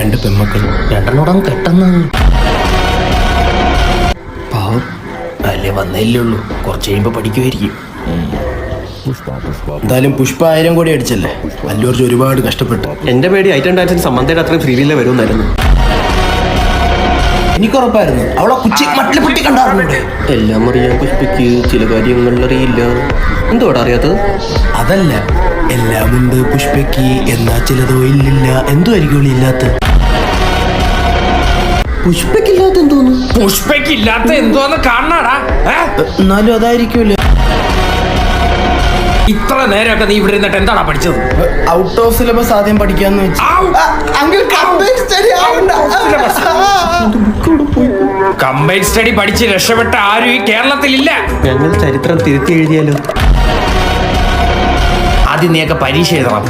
2 പെമ്മക്കൾ 2 കെട്ടെന്ന് പാവം അല്ലേ വന്നല്ലേ ഉള്ളൂ. കുറച്ച് കഴിയുമ്പോൾ പഠിക്കുമായിരിക്കും. എന്തായാലും പുഷ്പ 1000 കോടി അടിച്ചല്ലേ. അല്ലു അർജുൻ ഒരുപാട് കഷ്ടപ്പെട്ടു. എന്റെ പേടി ഐറ്റം ഡാൻസിന് സമ്മന്തയുടെ അത്രയും ഫ്രീവില്ലേ വരുമെന്നായിരുന്നു. എനിക്കുറപ്പായിരുന്നു അവളെ കുച്ചി മട്ടിൽ പൊട്ടി കണ്ടാറുണ്ട്. എല്ലാം അറിയാൻ പുഷ്പയ്ക്ക് ചില കാര്യങ്ങൾ അറിയില്ല. എന്തുവാടാ അറിയാത്തത്? അതല്ല, എല്ലാമുണ്ട് പുഷ്പയ്ക്ക് എന്നാ ചിലതോ ഇല്ലില്ല. എന്തുമായിരിക്കും ഇല്ലാത്ത? പുഷ്പയ്ക്കില്ലാത്ത എന്തോന്നു? പുഷ്പയ്ക്കില്ലാത്ത എന്തോന്ന് കാണാടാ. എന്നാലും അതായിരിക്കുമല്ലോ. ഇത്ര നേരമൊക്കെ നീ ഇവിടെ ഇരുന്നിട്ട് എന്താടാ പഠിച്ചത്? ഔട്ട് ഓഫ് സിലബസ് ആദ്യം പഠിക്കാന്ന് വെച്ചു. കമ്പൈൻഡ് സ്റ്റഡി പഠിച്ച് രക്ഷപ്പെട്ട ആരും ഈ കേരളത്തിലില്ല. ഞങ്ങൾ ചരിത്രം തിരുത്തി എഴുതിയാലോ? ആദ്യം നീയൊക്കെ പരീക്ഷ എഴുതണം.